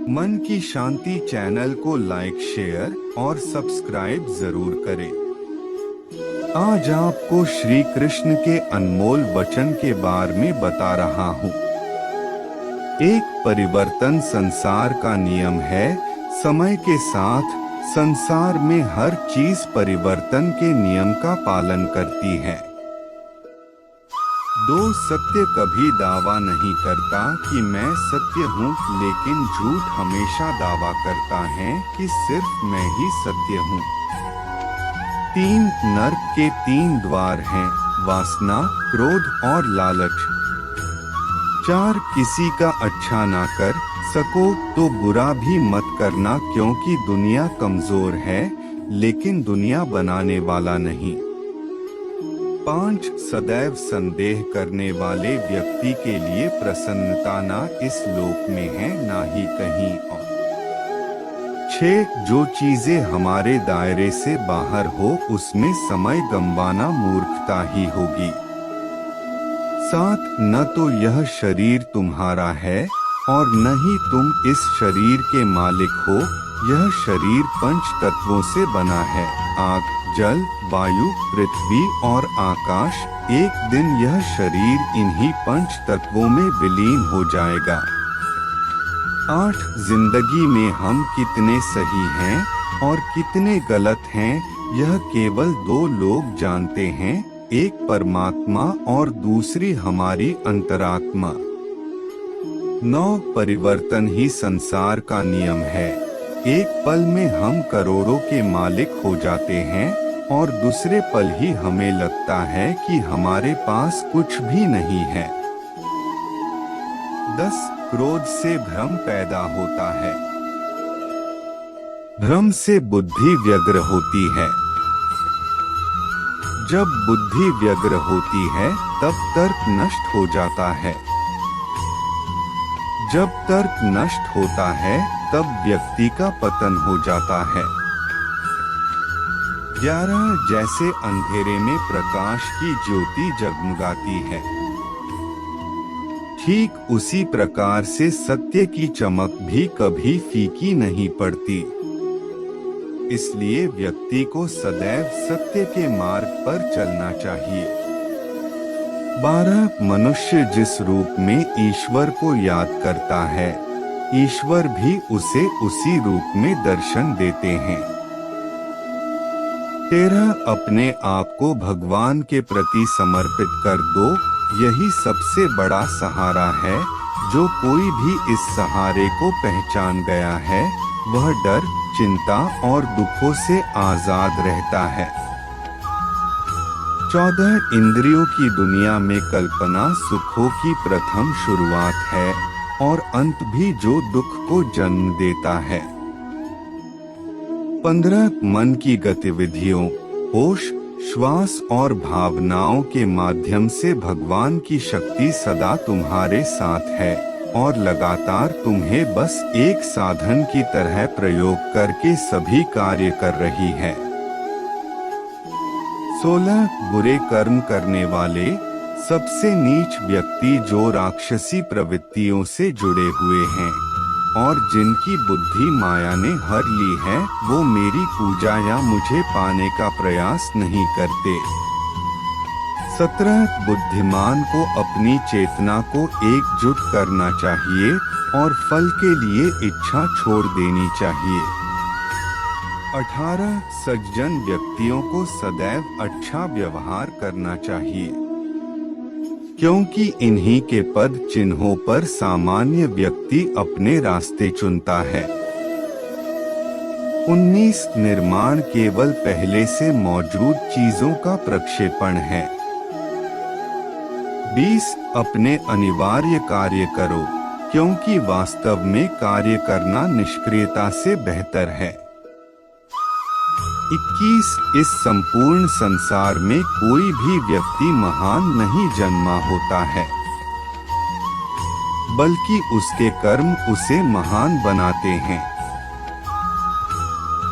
मन की शांति चैनल को लाइक, शेयर और सब्सक्राइब जरूर करें। आज आपको श्री कृष्ण के अनमोल वचन के बारे में बता रहा हूँ। एक परिवर्तन संसार का नियम है। समय के साथ संसार में हर चीज परिवर्तन के नियम का पालन करती है। दो सत्य कभी दावा नहीं करता कि मैं सत्य हूँ, लेकिन झूठ हमेशा दावा करता है कि सिर्फ मैं ही सत्य हूँ। तीन नरक के तीन द्वार हैं, वासना, क्रोध और लालच। चार, किसी का अच्छा ना कर सको तो बुरा भी मत करना, क्योंकि दुनिया कमजोर है लेकिन दुनिया बनाने वाला नहीं। पांच, सदैव संदेह करने वाले व्यक्ति के लिए प्रसन्नता ना इस लोक में है ना ही कहीं और। छह, जो चीजें हमारे दायरे से बाहर हो उसमें समय गंवाना मूर्खता ही होगी। सात, न तो यह शरीर तुम्हारा है और न ही तुम इस शरीर के मालिक हो। यह शरीर पंच तत्वों से बना है, आग, जल, वायु, पृथ्वी और आकाश। एक दिन यह शरीर इन्हीं पंच तत्वों में विलीन हो जाएगा। आठ, जिंदगी में हम कितने सही हैं और कितने गलत हैं, यह केवल दो लोग जानते हैं, एक परमात्मा और दूसरी हमारी अंतरात्मा। नौ, परिवर्तन ही संसार का नियम है। एक पल में हम करोड़ों के मालिक हो जाते हैं और दूसरे पल ही हमें लगता है कि हमारे पास कुछ भी नहीं है। 10, क्रोध से भ्रम पैदा होता है। भ्रम से बुद्धि व्यग्र होती है। जब बुद्धि व्यग्र होती है तब तर्क नष्ट हो जाता है। जब तर्क नष्ट होता है तब व्यक्ति का पतन हो जाता है। 11, जैसे अंधेरे में प्रकाश की ज्योति जगमगाती है, ठीक उसी प्रकार से सत्य की चमक भी कभी फीकी नहीं पड़ती। इसलिए व्यक्ति को सदैव सत्य के मार्ग पर चलना चाहिए। 12, मनुष्य जिस रूप में ईश्वर को याद करता है, ईश्वर भी उसे उसी रूप में दर्शन देते हैं। 13, अपने आप को भगवान के प्रति समर्पित कर दो, यही सबसे बड़ा सहारा है। जो कोई भी इस सहारे को पहचान गया है वह डर, चिंता और दुखों से आजाद रहता है। 14, इंद्रियों की दुनिया में कल्पना सुखों की प्रथम शुरुआत है और अंत भी जो दुख को जन्म देता है। 15, मन की गतिविधियों, होश, श्वास और भावनाओं के माध्यम से भगवान की शक्ति सदा तुम्हारे साथ है और लगातार तुम्हें बस एक साधन की तरह प्रयोग करके सभी कार्य कर रही है। 16, बुरे कर्म करने वाले, सबसे नीच व्यक्ति जो राक्षसी प्रवृत्तियों से जुड़े हुए हैं और जिनकी बुद्धि माया ने हर ली है, वो मेरी पूजा या मुझे पाने का प्रयास नहीं करते। 17, बुद्धिमान को अपनी चेतना को एकजुट करना चाहिए और फल के लिए इच्छा छोड़ देनी चाहिए। 18, सज्जन व्यक्तियों को सदैव अच्छा व्यवहार करना चाहिए, क्योंकि इन्हीं के पद चिन्हों पर सामान्य व्यक्ति अपने रास्ते चुनता है। 19, निर्माण केवल पहले से मौजूद चीजों का प्रक्षेपण है। 20, अपने अनिवार्य कार्य करो, क्योंकि वास्तव में कार्य करना निष्क्रियता से बेहतर है। 21, इस संपूर्ण संसार में कोई भी व्यक्ति महान नहीं जन्मा होता है, बल्कि उसके कर्म उसे महान बनाते हैं।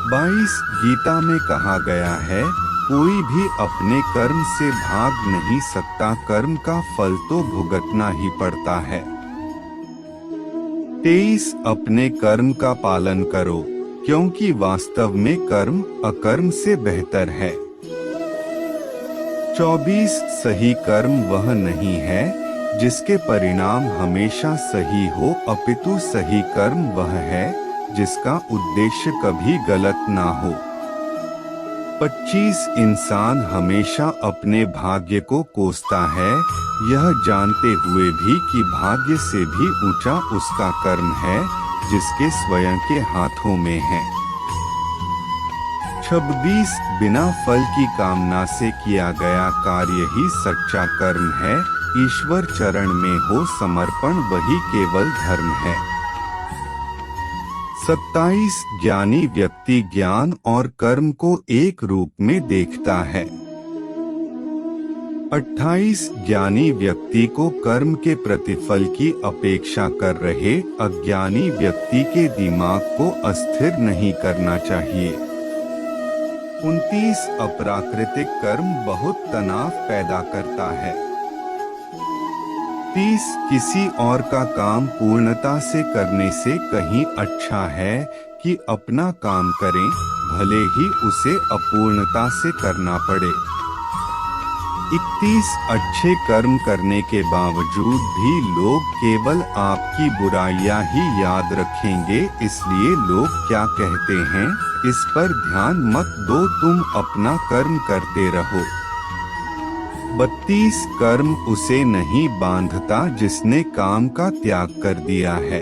22, गीता में कहा गया है, कोई भी अपने कर्म से भाग नहीं सकता, कर्म का फल तो भुगतना ही पड़ता है। 23 अपने कर्म का पालन करो, क्योंकि वास्तव में कर्म अकर्म से बेहतर है। 24 सही कर्म वह नहीं है जिसके परिणाम हमेशा सही हो, अपितु सही कर्म वह है जिसका उद्देश्य कभी गलत ना हो। 25 इंसान हमेशा अपने भाग्य को कोसता है, यह जानते हुए भी कि भाग्य से भी ऊंचा उसका कर्म है जिसके स्वयं के हाथों में है। 26 बिना फल की कामना से किया गया कार्य ही सच्चा कर्म है, ईश्वर चरण में हो समर्पण वही केवल धर्म है। 27 ज्ञानी व्यक्ति ज्ञान और कर्म को एक रूप में देखता है। 28 ज्ञानी व्यक्ति को कर्म के प्रतिफल की अपेक्षा कर रहे अज्ञानी व्यक्ति के दिमाग को अस्थिर नहीं करना चाहिए। 29 अप्राकृतिक कर्म बहुत तनाव पैदा करता है। 30 किसी और का काम पूर्णता से करने से कहीं अच्छा है कि अपना काम करें, भले ही उसे अपूर्णता से करना पड़े। 31 अच्छे कर्म करने के बावजूद भी लोग केवल आपकी बुराइयां ही याद रखेंगे, इसलिए लोग क्या कहते हैं इस पर ध्यान मत दो, तुम अपना कर्म करते रहो। 32 कर्म उसे नहीं बांधता जिसने काम का त्याग कर दिया है।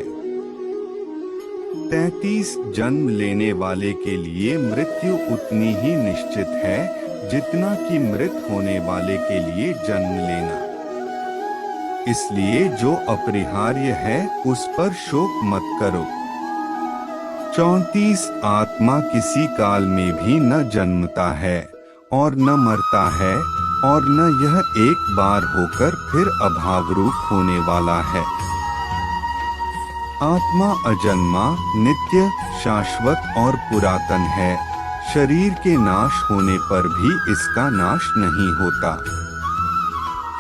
33 जन्म लेने वाले के लिए मृत्यु उतनी ही निश्चित है जितना कि मृत होने वाले के लिए जन्म लेना, इसलिए जो अपरिहार्य है उस पर शोक मत करो। 34 आत्मा किसी काल में भी न जन्मता है और न मरता है और न यह एक बार होकर फिर अभाव रूप होने वाला है। आत्मा अजन्मा, नित्य, शाश्वत और पुरातन है, शरीर के नाश होने पर भी इसका नाश नहीं होता।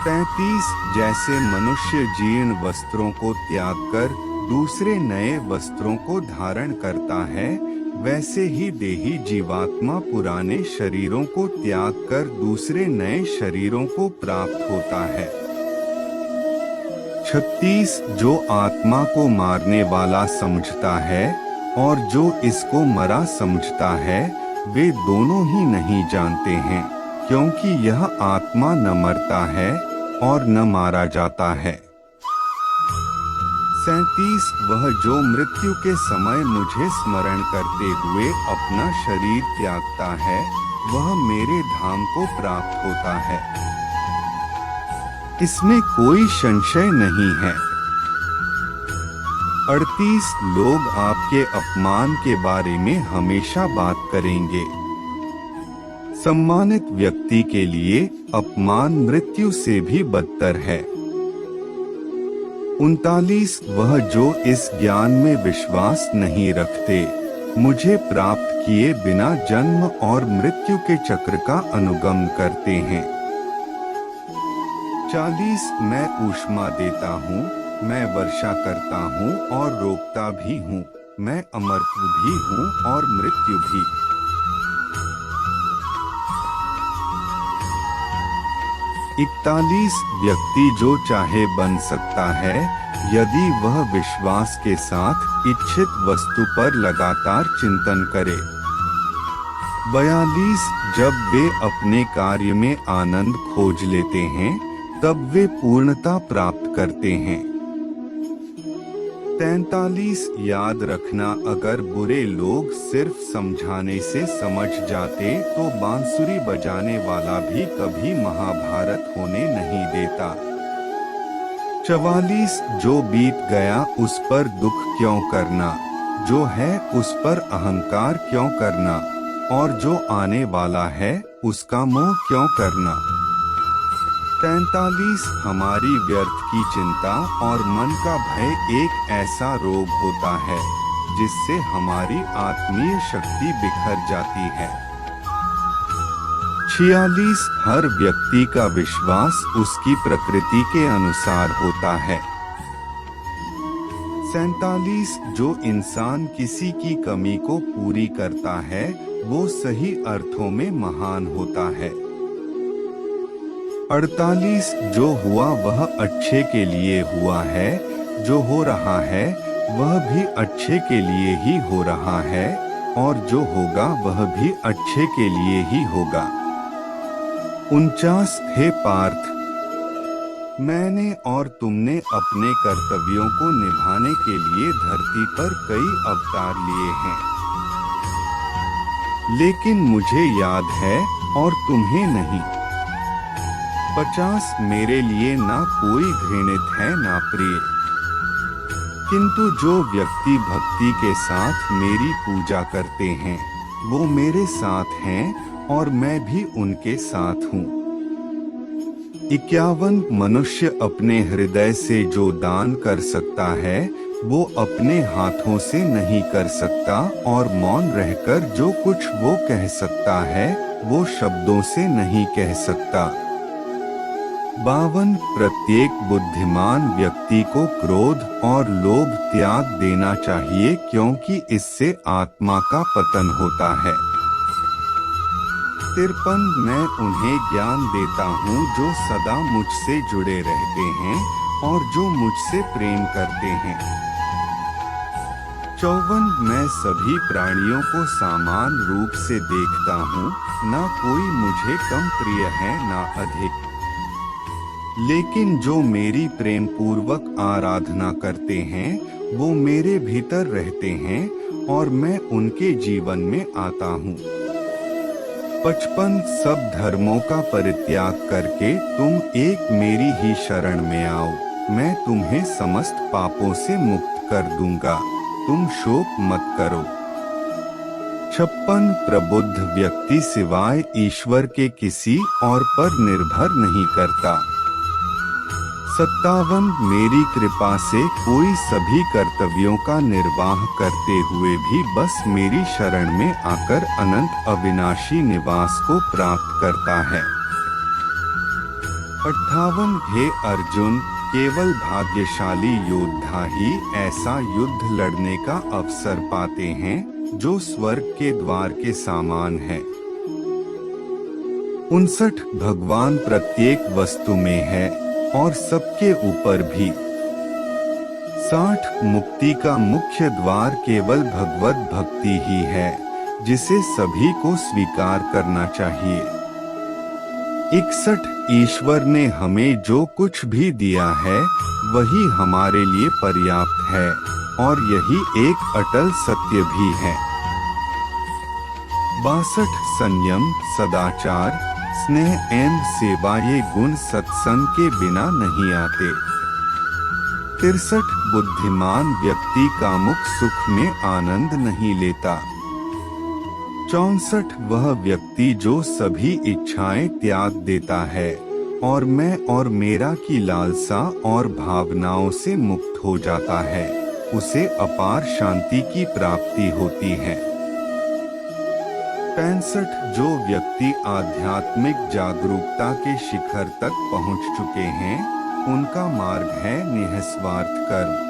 35 जैसे मनुष्य जीर्ण वस्त्रों को त्याग कर दूसरे नए वस्त्रों को धारण करता है, वैसे ही देही जीवात्मा पुराने शरीरों को त्याग कर दूसरे नए शरीरों को प्राप्त होता है। 36 जो आत्मा को मारने वाला समझता है और जो इसको मरा समझता है, वे दोनों ही नहीं जानते हैं, क्योंकि यह आत्मा न मरता है और न मारा जाता है। 37 वह जो मृत्यु के समय मुझे स्मरण करते हुए अपना शरीर त्यागता है, वह मेरे धाम को प्राप्त होता है, इसमें कोई संशय नहीं है। 38 लोग आपके अपमान के बारे में हमेशा बात करेंगे। सम्मानित व्यक्ति के लिए अपमान मृत्यु से भी बदतर है। 39 वह जो इस ज्ञान में विश्वास नहीं रखते, मुझे प्राप्त किए बिना जन्म और मृत्यु के चक्र का अनुगमन करते हैं। 40 मैं ऊष्मा देता हूँ, मैं वर्षा करता हूँ और रोकता भी हूँ, मैं अमरत्व भी हूँ और मृत्यु भी। 41 व्यक्ति जो चाहे बन सकता है यदि वह विश्वास के साथ इच्छित वस्तु पर लगातार चिंतन करे। 42 जब वे अपने कार्य में आनंद खोज लेते हैं तब वे पूर्णता प्राप्त करते हैं। 43 याद रखना, अगर बुरे लोग सिर्फ समझाने से समझ जाते तो बांसुरी बजाने वाला भी कभी महाभारत होने नहीं देता। 44 जो बीत गया उस पर दुख क्यों करना, जो है उस पर अहंकार क्यों करना, और जो आने वाला है उसका मोह क्यों करना। 43 हमारी व्यर्थ की चिंता और मन का भय एक ऐसा रोग होता है जिससे हमारी आत्मीय शक्ति बिखर जाती है। 46 हर व्यक्ति का विश्वास उसकी प्रकृति के अनुसार होता है। 47 जो इंसान किसी की कमी को पूरी करता है वो सही अर्थों में महान होता है। 48 जो हुआ वह अच्छे के लिए हुआ है, जो हो रहा है वह भी अच्छे के लिए ही हो रहा है, और जो होगा वह भी अच्छे के लिए ही होगा। 49 हे पार्थ, मैंने और तुमने अपने कर्तव्यों को निभाने के लिए धरती पर कई अवतार लिए हैं, लेकिन मुझे याद है और तुम्हें नहीं। 50 मेरे लिए ना कोई घृणित है ना प्रिय, किंतु जो व्यक्ति भक्ति के साथ मेरी पूजा करते हैं वो मेरे साथ हैं और मैं भी उनके साथ हूँ। 51 मनुष्य अपने हृदय से जो दान कर सकता है वो अपने हाथों से नहीं कर सकता, और मौन रहकर जो कुछ वो कह सकता है वो शब्दों से नहीं कह सकता। 52 प्रत्येक बुद्धिमान व्यक्ति को क्रोध और लोभ त्याग देना चाहिए, क्योंकि इससे आत्मा का पतन होता है। 53 मैं उन्हें ज्ञान देता हूँ जो सदा मुझसे जुड़े रहते हैं और जो मुझसे प्रेम करते हैं। 54 मैं सभी प्राणियों को समान रूप से देखता हूँ, ना कोई मुझे कम प्रिय है ना अधिक, लेकिन जो मेरी प्रेम पूर्वक आराधना करते हैं वो मेरे भीतर रहते हैं और मैं उनके जीवन में आता हूँ। 55 सब धर्मों का परित्याग करके तुम एक मेरी ही शरण में आओ, मैं तुम्हें समस्त पापों से मुक्त कर दूंगा, तुम शोक मत करो। 56 प्रबुद्ध व्यक्ति सिवाय ईश्वर के किसी और पर निर्भर नहीं करता। 57 मेरी कृपा से कोई सभी कर्तव्यों का निर्वाह करते हुए भी बस मेरी शरण में आकर अनंत अविनाशी निवास को प्राप्त करता है। 58 हे अर्जुन, केवल भाग्यशाली योद्धा ही ऐसा युद्ध लड़ने का अवसर पाते हैं जो स्वर्ग के द्वार के समान है। 59 भगवान प्रत्येक वस्तु में है और सबके ऊपर भी। 60 मुक्ति का मुख्य द्वार केवल भगवत भक्ति ही है, जिसे सभी को स्वीकार करना चाहिए। 61 ईश्वर ने हमें जो कुछ भी दिया है वही हमारे लिए पर्याप्त है, और यही एक अटल सत्य भी है। 62 संयम, सदाचार, स्नेह एवं सेवा ये गुण सत्संग के बिना नहीं आते। 63 बुद्धिमान व्यक्ति कामुक सुख में आनंद नहीं लेता। 64 वह व्यक्ति जो सभी इच्छाएं त्याग देता है और मैं और मेरा की लालसा और भावनाओं से मुक्त हो जाता है, उसे अपार शांति की प्राप्ति होती है। 65 जो व्यक्ति आध्यात्मिक जागरूकता के शिखर तक पहुंच चुके हैं उनका मार्ग है निःस्वार्थ कर्म।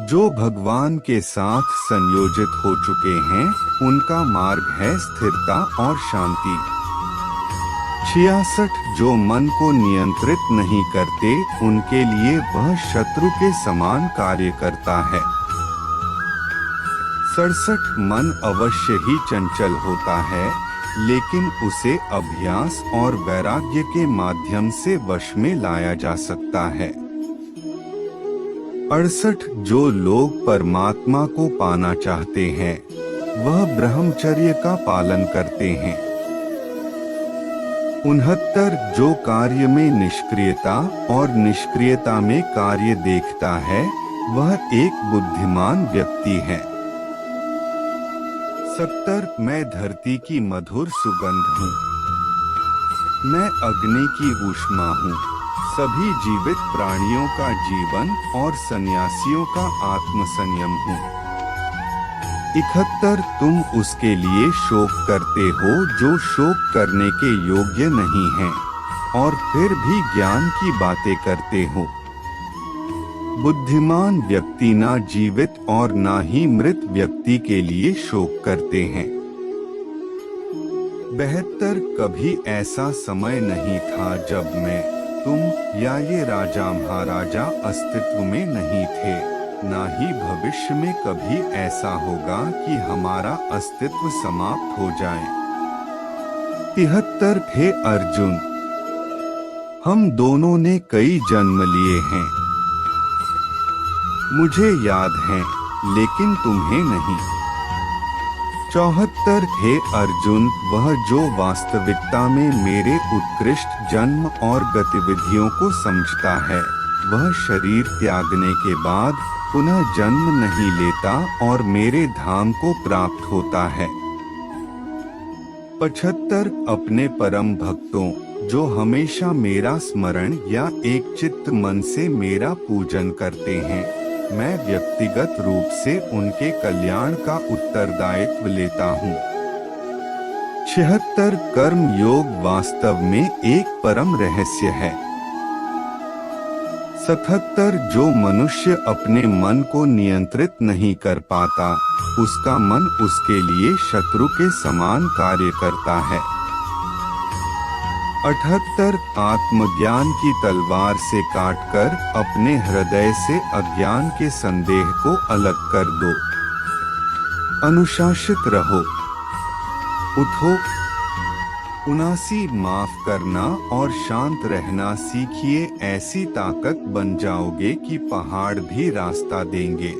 जो भगवान के साथ संयोजित हो चुके हैं उनका मार्ग है स्थिरता और शांति। 66 जो मन को नियंत्रित नहीं करते उनके लिए वह शत्रु के समान कार्य करता है। 67 मन अवश्य ही चंचल होता है, लेकिन उसे अभ्यास और वैराग्य के माध्यम से वश में लाया जा सकता है। 68 जो लोग परमात्मा को पाना चाहते हैं वह ब्रह्मचर्य का पालन करते हैं। 69 जो कार्य में निष्क्रियता और निष्क्रियता में कार्य देखता है वह एक बुद्धिमान व्यक्ति है। 70 मैं धरती की मधुर सुगंध हूँ, मैं अग्नि की ऊष्मा हूँ, सभी जीवित प्राणियों का जीवन और सन्यासियों का आत्मसंयम हूँ। 71 तुम उसके लिए शोक करते हो जो शोक करने के योग्य नहीं है और फिर भी ज्ञान की बातें करते हो। बुद्धिमान व्यक्ति ना जीवित और ना ही मृत व्यक्ति के लिए शोक करते हैं। 72 कभी ऐसा समय नहीं था जब मैं, तुम या ये राजा महाराजा अस्तित्व में नहीं थे। ना ही भविष्य में कभी ऐसा होगा कि हमारा अस्तित्व समाप्त हो जाए। 73 हे अर्जुन, हम दोनों ने कई जन्म लिए हैं। मुझे याद है, लेकिन तुम्हें नहीं। 74 हे अर्जुन, वह जो वास्तविकता में मेरे उत्कृष्ट जन्म और गतिविधियों को समझता है, वह शरीर त्यागने के बाद पुनः जन्म नहीं लेता और मेरे धाम को प्राप्त होता है। 75 अपने परम भक्तों, जो हमेशा मेरा स्मरण या एक चित्त मन से मेरा पूजन करते हैं, मैं व्यक्तिगत रूप से उनके कल्याण का उत्तरदायित्व लेता हूँ। 76 कर्म योग वास्तव में एक परम रहस्य है। 77 जो मनुष्य अपने मन को नियंत्रित नहीं कर पाता, उसका मन उसके लिए शत्रु के समान कार्य करता है। 78 आत्मज्ञान की तलवार से काटकर अपने हृदय से अज्ञान के संदेह को अलग कर दो। अनुशासित रहो, उठो। 79 माफ करना और शांत रहना सीखिए, ऐसी ताकत बन जाओगे कि पहाड़ भी रास्ता देंगे।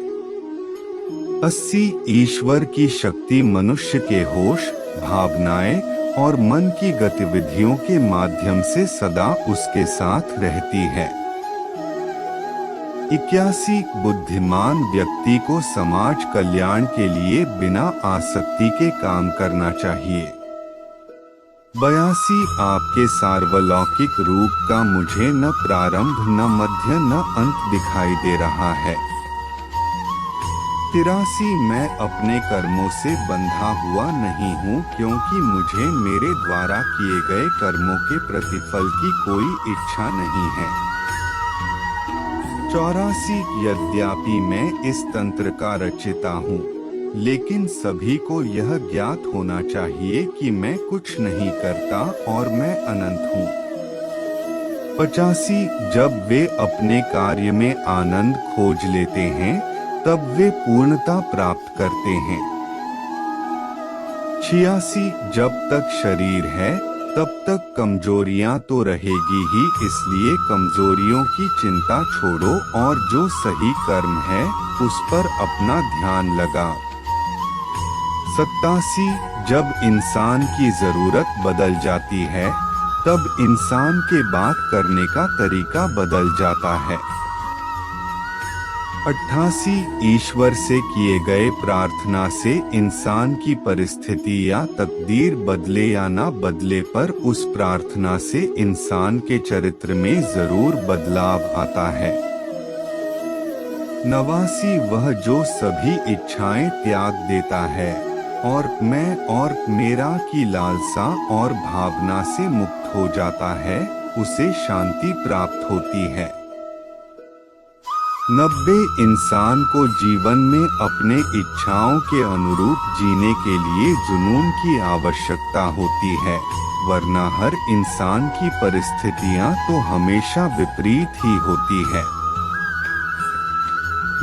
80 ईश्वर की शक्ति मनुष्य के होश, भावनाएं और मन की गतिविधियों के माध्यम से सदा उसके साथ रहती है। 81 बुद्धिमान व्यक्ति को समाज कल्याण के लिए बिना आसक्ति के काम करना चाहिए। 82 आपके सार्वलौकिक रूप का मुझे न प्रारंभ न मध्य न अंत दिखाई दे रहा है। 83 मैं अपने कर्मों से बंधा हुआ नहीं हूँ, क्योंकि मुझे मेरे द्वारा किए गए कर्मों के प्रतिफल की कोई इच्छा नहीं है। 84 यद्यपि मैं इस तंत्र का रचयिता हूँ, लेकिन सभी को यह ज्ञात होना चाहिए कि मैं कुछ नहीं करता और मैं अनंत हूँ। 85 जब वे अपने कार्य में आनंद खोज लेते हैं, तब वे पूर्णता प्राप्त करते हैं। 86 जब तक शरीर है, तब तक कमजोरियां तो रहेगी ही, इसलिए कमजोरियों की चिंता छोड़ो और जो सही कर्म है उस पर अपना ध्यान लगाओ। 87 जब इंसान की जरूरत बदल जाती है, तब इंसान के बात करने का तरीका बदल जाता है। 88 ईश्वर से किए गए प्रार्थना से इंसान की परिस्थिति या तकदीर बदले या ना बदले, पर उस प्रार्थना से इंसान के चरित्र में जरूर बदलाव आता है। 89 वह जो सभी इच्छाएं त्याग देता है और मैं और मेरा की लालसा और भावना से मुक्त हो जाता है, उसे शांति प्राप्त होती है। 90 इंसान को जीवन में अपने इच्छाओं के अनुरूप जीने के लिए जुनून की आवश्यकता होती है, वरना हर इंसान की परिस्थितियां तो हमेशा विपरीत ही होती है।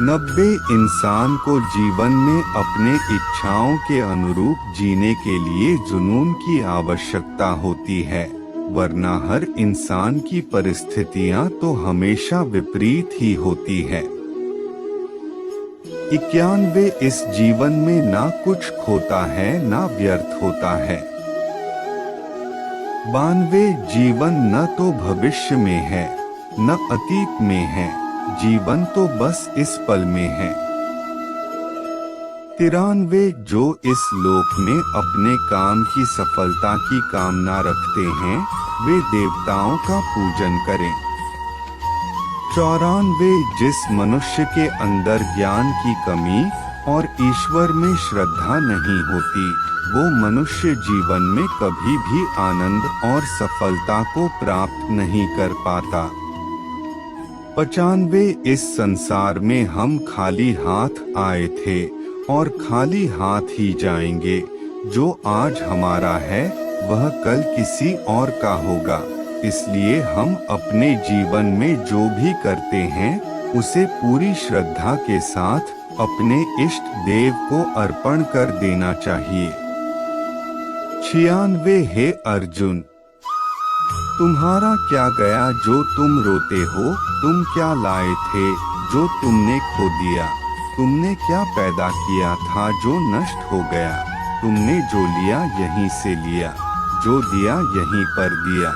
90 इंसान को जीवन में अपने इच्छाओं के अनुरूप जीने के लिए जुनून की आवश्यकता होती है, वरना हर इंसान की परिस्थितियां तो हमेशा विपरीत ही होती है। 91 इस जीवन में ना कुछ खोता है ना व्यर्थ होता है। 92 जीवन न तो भविष्य में है न अतीत में है, जीवन तो बस इस पल में है। 93 जो इस लोक में अपने काम की सफलता की कामना रखते हैं, वे देवताओं का पूजन करें। 94 जिस मनुष्य के अंदर ज्ञान की कमी और ईश्वर में श्रद्धा नहीं होती, वो मनुष्य जीवन में कभी भी आनंद और सफलता को प्राप्त नहीं कर पाता। 95 इस संसार में हम खाली हाथ आए थे और खाली हाथ ही जाएंगे। जो आज हमारा है वह कल किसी और का होगा। इसलिए हम अपने जीवन में जो भी करते हैं उसे पूरी श्रद्धा के साथ अपने इष्ट देव को अर्पण कर देना चाहिए। 96 हे अर्जुन, तुम्हारा क्या गया जो तुम रोते हो? तुम क्या लाए थे जो तुमने खो दिया? तुमने क्या पैदा किया था जो नष्ट हो गया? तुमने जो लिया यहीं से लिया, जो दिया यहीं पर दिया।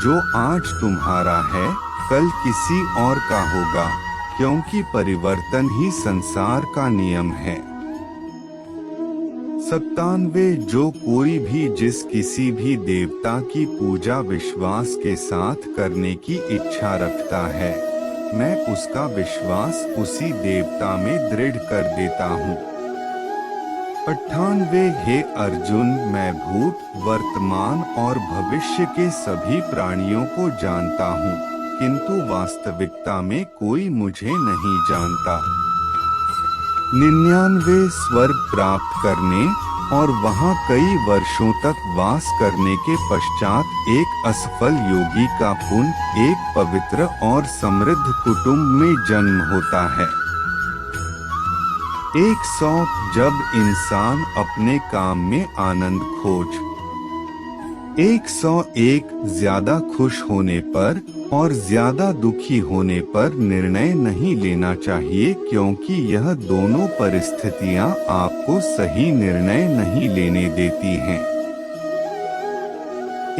जो आज तुम्हारा है कल किसी और का होगा, क्योंकि परिवर्तन ही संसार का नियम है। 97 जो कोई भी जिस किसी भी देवता की पूजा विश्वास के साथ करने की इच्छा रखता है, मैं उसका विश्वास उसी देवता में दृढ़ कर देता हूँ। 98 हे अर्जुन, मैं भूत, वर्तमान और भविष्य के सभी प्राणियों को जानता हूँ, किंतु वास्तविकता में कोई मुझे नहीं जानता। 99 स्वर्ग प्राप्त करने और वहाँ कई वर्षों तक वास करने के पश्चात एक असफल योगी का पुण्य एक पवित्र और समृद्ध कुटुंब में जन्म होता है। 100 जब इंसान अपने काम में आनंद खोज। 101 ज्यादा खुश होने पर और ज्यादा दुखी होने पर निर्णय नहीं लेना चाहिए, क्योंकि यह दोनों परिस्थितियां आपको सही निर्णय नहीं लेने देती हैं।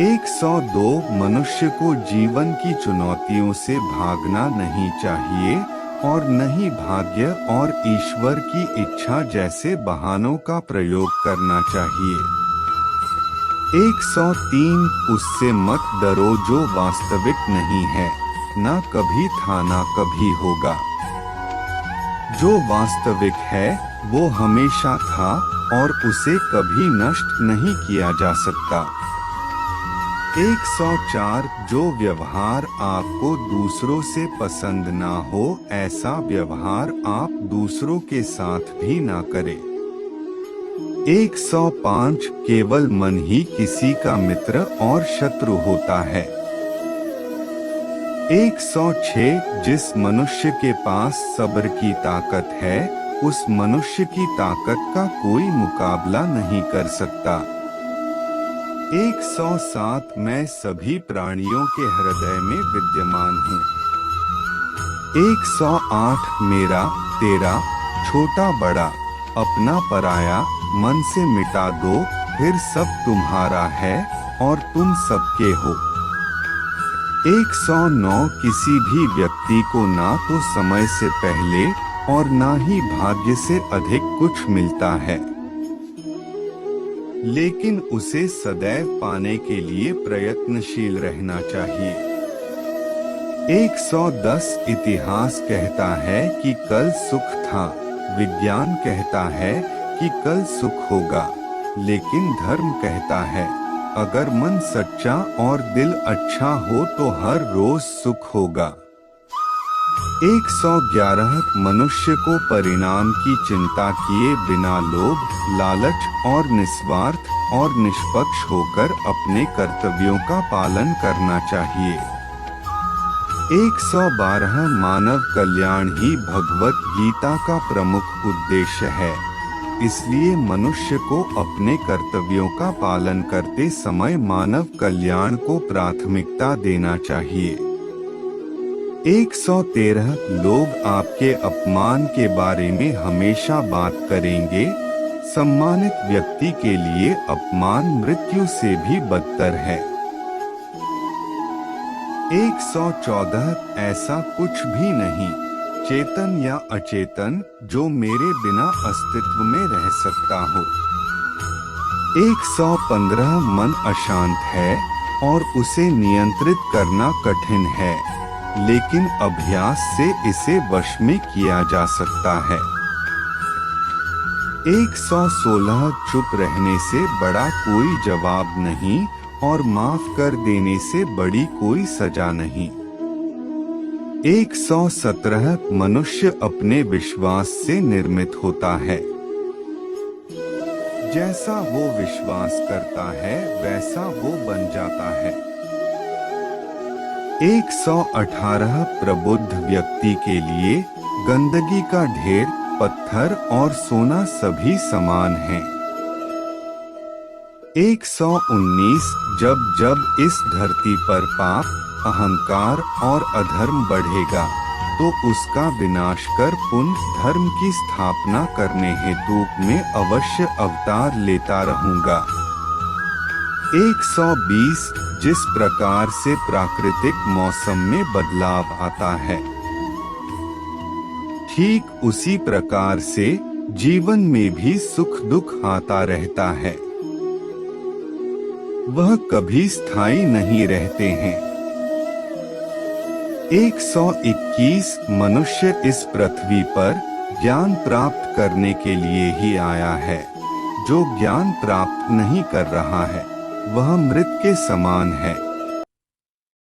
102 मनुष्य को जीवन की चुनौतियों से भागना नहीं चाहिए और न ही भाग्य और ईश्वर की इच्छा जैसे बहानों का प्रयोग करना चाहिए। 103 उससे मत डरो जो वास्तविक नहीं है, ना कभी था ना कभी होगा। जो वास्तविक है वो हमेशा था और उसे कभी नष्ट नहीं किया जा सकता। 104 जो व्यवहार आपको दूसरों से पसंद ना हो, ऐसा व्यवहार आप दूसरों के साथ भी ना करें। 105 केवल मन ही किसी का मित्र और शत्रु होता है। 106 जिस मनुष्य के पास सब्र की ताकत है, उस मनुष्य की ताकत का कोई मुकाबला नहीं कर सकता। 107 मैं सभी प्राणियों के हृदय में विद्यमान हूँ। 108 मेरा, तेरा, छोटा बड़ा, अपना पराया, मन से मिटा दो, फिर सब तुम्हारा है और तुम सबके हो। 109 किसी भी व्यक्ति को ना तो समय से पहले और ना ही भाग्य से अधिक कुछ मिलता है, लेकिन उसे सदैव पाने के लिए प्रयत्नशील रहना चाहिए। 110 इतिहास कहता है कि कल सुख था, विज्ञान कहता है कि कल सुख होगा, लेकिन धर्म कहता है अगर मन सच्चा और दिल अच्छा हो तो हर रोज सुख होगा। 111 मनुष्य को परिणाम की चिंता किए बिना लोभ, लालच और निस्वार्थ और निष्पक्ष होकर अपने कर्तव्यों का पालन करना चाहिए। 112 मानव कल्याण ही भगवत गीता का प्रमुख उद्देश्य है, इसलिए मनुष्य को अपने कर्तव्यों का पालन करते समय मानव कल्याण को प्राथमिकता देना चाहिए। 113 लोग आपके अपमान के बारे में हमेशा बात करेंगे। सम्मानित व्यक्ति के लिए अपमान मृत्यु से भी बदतर है। 114 ऐसा कुछ भी नहीं, चेतन या अचेतन, जो मेरे बिना अस्तित्व में रह सकता हो। 115 मन अशांत है और उसे नियंत्रित करना कठिन है, लेकिन अभ्यास से इसे वश में किया जा सकता है। 116 चुप रहने से बड़ा कोई जवाब नहीं और माफ कर देने से बड़ी कोई सजा नहीं। 117 मनुष्य अपने विश्वास से निर्मित होता है। जैसा वो विश्वास करता है वैसा वो बन जाता है। 118 प्रबुद्ध व्यक्ति के लिए गंदगी का ढेर, पत्थर और सोना सभी समान हैं। 119 जब जब इस धरती पर पाप, अहंकार और अधर्म बढ़ेगा तो उसका विनाश कर पुण्य धर्म की स्थापना करने हेतु मैं अवश्य अवतार लेता रहूंगा। 120 जिस प्रकार से प्राकृतिक मौसम में बदलाव आता है, ठीक उसी प्रकार से जीवन में भी सुख दुख आता रहता है। वह कभी स्थायी नहीं रहते हैं। 121 मनुष्य इस पृथ्वी पर ज्ञान प्राप्त करने के लिए ही आया है। जो ज्ञान प्राप्त नहीं कर रहा है वह मृत के समान है।